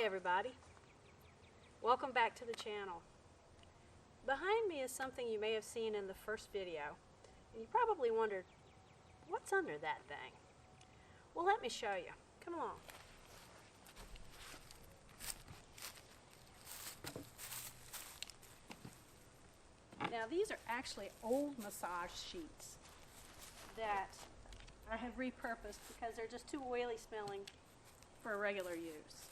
everybody. Welcome back to the channel. Behind me is something you may have seen in the first video, and you probably wondered, what's under that thing? Well, let me show you. Come along. Now these are actually old massage sheets that I have repurposed because they're just too oily smelling for regular use.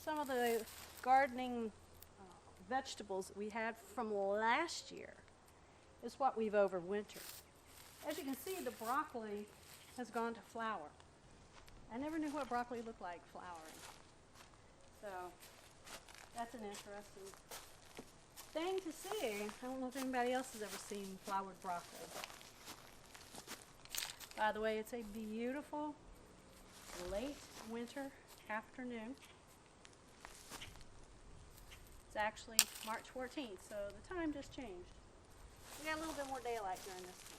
Some of the gardening vegetables that we had from last year is what we've overwintered. As you can see, the broccoli has gone to flower. I never knew what broccoli looked like flowering. So that's an interesting thing to see. I don't know if anybody else has ever seen flowered broccoli. By the way, it's a beautiful late winter afternoon. It's actually March 14th, so the time just changed. We got a little bit more daylight during this time.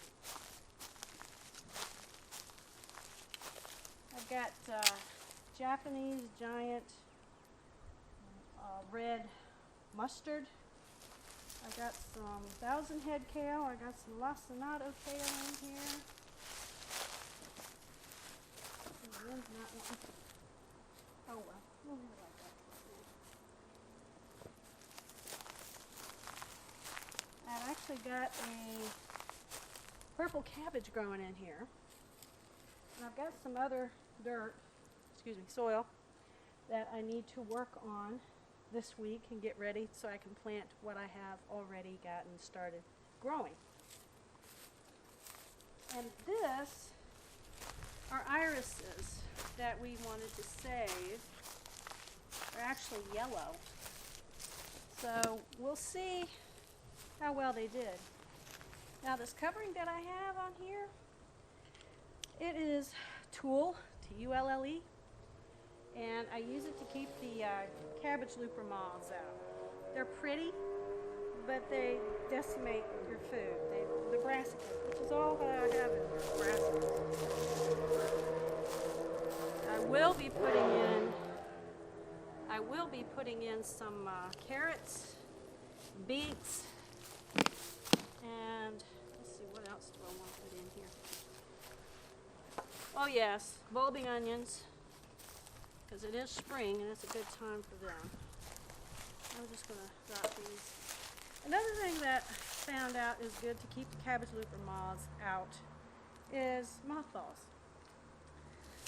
I've got Japanese giant red mustard. I got some thousand head kale. I got some lacinato kale in here. Oh well, we'll leave it like that. I've actually got a purple cabbage growing in here. And I've got some other soil that I need to work on this week and get ready so I can plant what I have already gotten started growing. And this are irises that we wanted to save. They're actually yellow. So we'll see how well they did. Now this covering that I have on here, it is tulle, T-U-L-L-E, and I use it to keep the cabbage looper moths out. They're pretty, but they decimate your food. The brassicas, which is all that I have in here, brassicas. I will be putting in some carrots, beets, and let's see, what else do I want to put in here? Oh yes, bulbing onions, because it is spring and it's a good time for them. I'm just going to drop these. Another thing that I found out is good to keep the cabbage looper moths out is mothballs.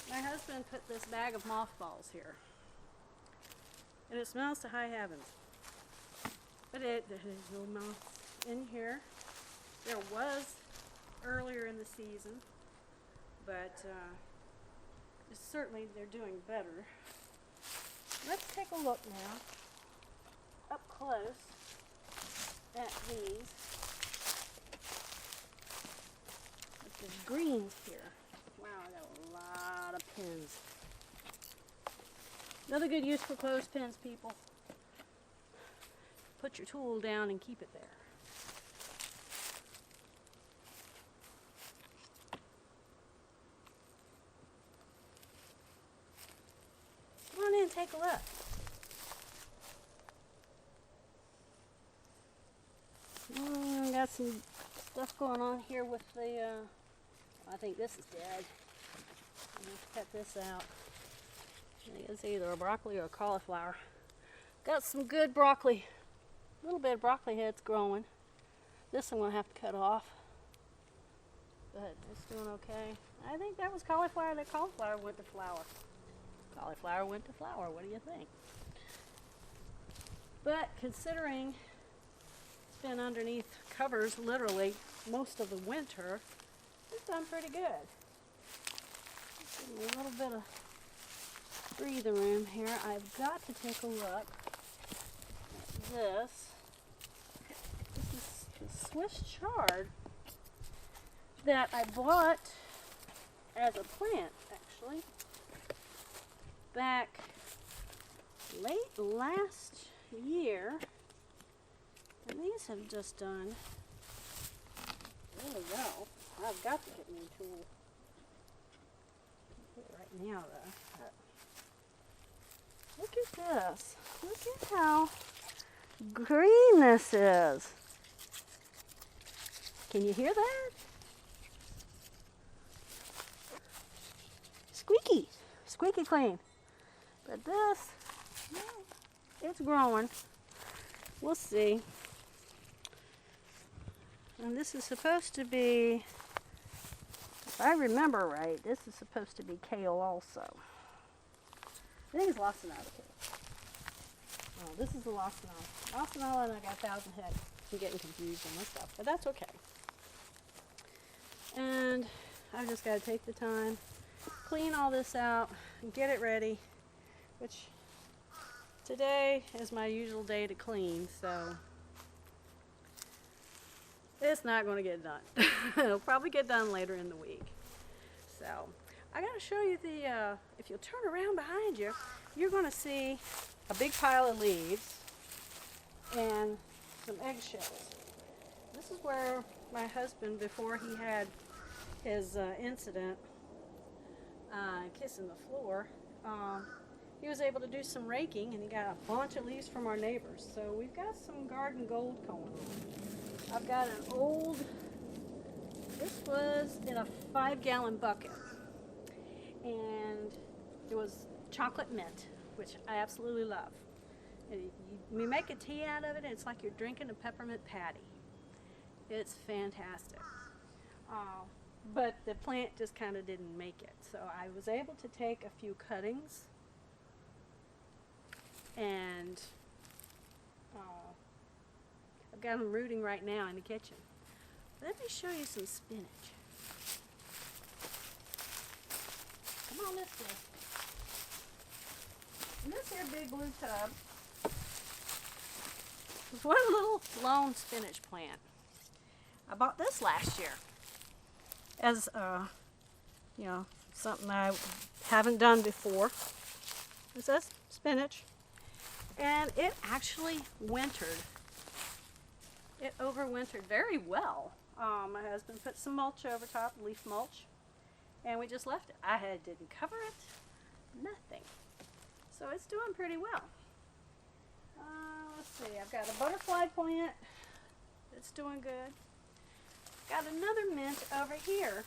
My husband put this bag of mothballs here, and it smells to high heavens. But there's no moths in here. There was earlier in the season, but certainly they're doing better. Let's take a look now, up close, at these. With the greens here. Wow, I got a lot of pins. Another good use for clothespins, people. Put your tool down and keep it there. Come on in, take a look. Got some stuff going on here with the, I think this is dead. I'm going to cut this out. I think it's either a broccoli or a cauliflower. Got some good broccoli. A little bit of broccoli heads growing. This I'm going to have to cut off. But it's doing okay. I think that was cauliflower. That cauliflower went to flower. Cauliflower went to flower. What do you think? But considering it's been underneath covers literally most of the winter, it's done pretty good. Give me a little bit of breather room here. I've got to take a look at this. This is the Swiss chard that I bought as a plant, actually, back late last year. And these have just done really cleaning tool. Right now, though. Look at this. Look at how green this is. Can you hear that? Squeaky. Squeaky clean. But this, it's growing. We'll see. And this is supposed to be, if I remember right, this is supposed to be kale also. I think it's lacinato kale. Oh, this is the lacinato. Lacinato, and I got 1,000 head. I'm getting confused on this stuff, but that's okay. And I've just got to take the time, clean all this out, and get it ready, which today is my usual day to clean, so it's not going to get done. It'll probably get done later in the week. So I got to show you the, if you'll turn around behind you, you're going to see a big pile of leaves and some eggshells. This is where my husband, before he had his incident kissing the floor, he was able to do some raking, and he got a bunch of leaves from our neighbors. So we've got some garden gold going on. I've got an old, this was in a 5-gallon bucket, and it was chocolate mint, which I absolutely love. And we make a tea out of it, and it's like you're drinking a peppermint patty. It's fantastic. But the plant just kind of didn't make it. So I was able to take a few cuttings, and I've got them rooting right now in the kitchen. Let me show you some spinach. Come on this way. And this here big blue tub was one little lone spinach plant. I bought this last year as you know, something I haven't done before. It says spinach, and it actually wintered. It overwintered very well. My husband put some mulch over top, leaf mulch, and we just left it. I didn't cover it, nothing. So it's doing pretty well. Let's see, I've got a butterfly plant that's doing good. Got another mint over here.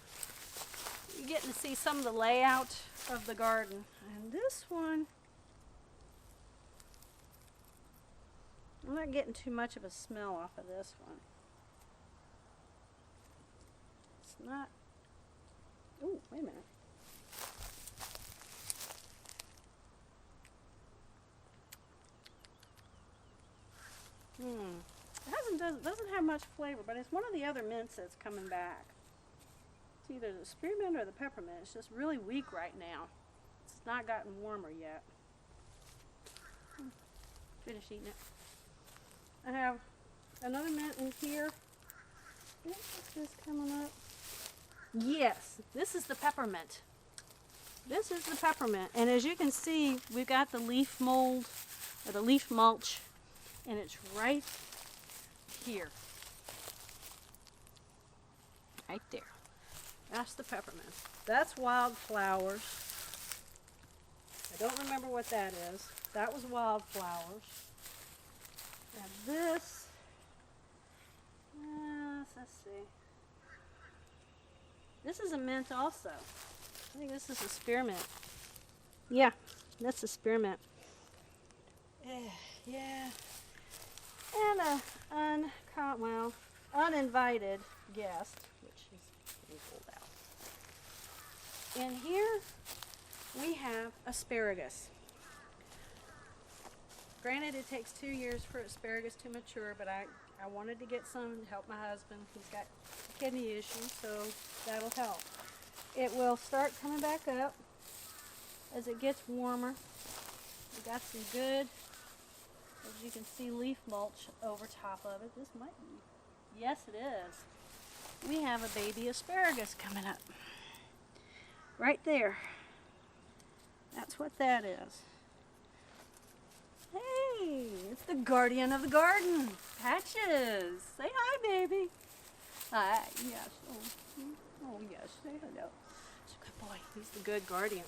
You're getting to see some of the layout of the garden. And this one, I'm not getting too much of a smell off of this one. It's not, ooh, wait a minute. It doesn't have much flavor, but it's one of the other mints that's coming back. It's either the spearmint or the peppermint. It's just really weak right now. It's not gotten warmer yet. Finish eating it. I have another mint in here. What is this coming up? Yes, this is the peppermint. This is the peppermint, and as you can see, we've got the leaf mold or the leaf mulch, and it's right here. Right there. That's the peppermint. That's wildflowers. I don't remember what that is. That was wildflowers. And this, let's see. This is a mint also. I think this is a spearmint. Yeah, that's a spearmint. Yeah. And a uninvited guest, which is being pulled out. And here we have asparagus. Granted, it takes 2 years for asparagus to mature, but I wanted to get some to help my husband. He's got kidney issues, so that'll help. It will start coming back up as it gets warmer. We got some good, as you can see, leaf mulch over top of it. This might be, yes it is. We have a baby asparagus coming up. Right there. That's what that is. Hey, it's the guardian of the garden. Patches. Say hi, baby. Hi, yes. Oh, yes, say hello. He's a good boy. He's the good guardian.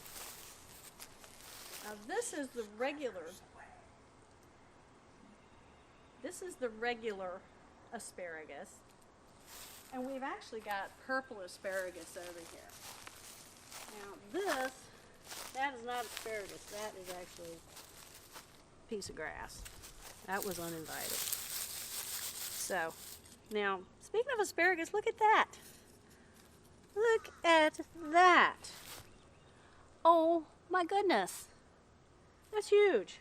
Now this is the regular. This is the regular asparagus. And we've actually got purple asparagus over here. Now that is not asparagus. That is actually a piece of grass. That was uninvited. So, now, speaking of asparagus, look at that. Look at that. Oh my goodness. That's huge.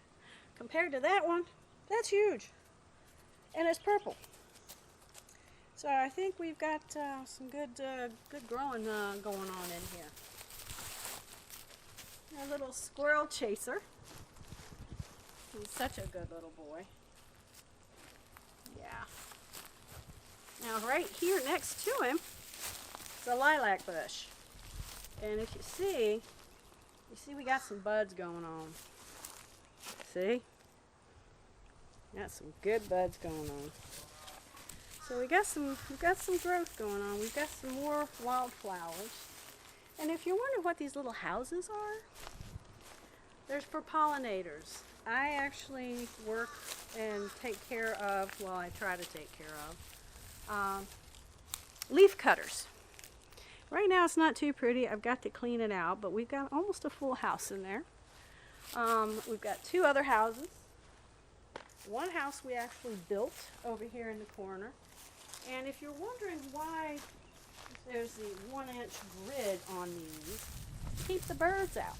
Compared to that one, that's huge. And it's purple. So I think we've got some good growing going on in here. A little squirrel chaser. He's such a good little boy. Yeah. Now right here next to him is a lilac bush. And if you see we got some buds going on. See? Got some good buds going on. So we've got some growth going on. We've got some more wildflowers. And if you're wondering what these little houses are, they're for pollinators. I actually work and take care of, well, I try to take care of, leaf cutters. Right now it's not too pretty. I've got to clean it out, but we've got almost a full house in there. We've got two other houses. One house we actually built over here in the corner. And if you're wondering why there's the 1-inch grid on these, keep the birds out.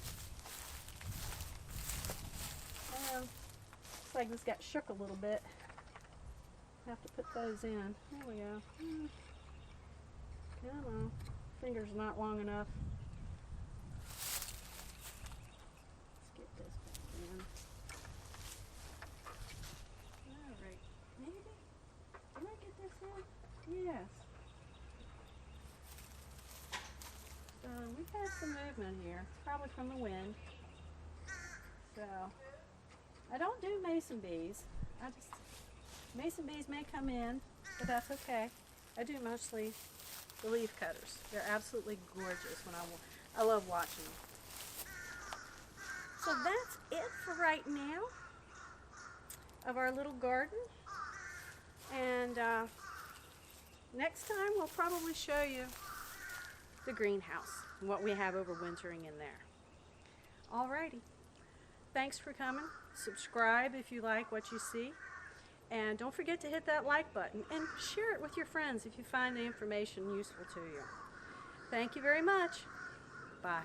Looks like this got shook a little bit. Have to put those in. There we go. Come on. Finger's not long enough. Let's get this back in. Alright. Maybe? Did I get this in? Yes. So we've had some movement here. It's probably from the wind. So I don't do mason bees. Mason bees may come in, but that's okay. I do mostly the leaf cutters. They're absolutely gorgeous when I love watching them. So that's it for right now of our little garden. And next time we'll probably show you the greenhouse and what we have overwintering in there. Alrighty. Thanks for coming. Subscribe if you like what you see. And don't forget to hit that like button and share it with your friends if you find the information useful to you. Thank you very much. Bye.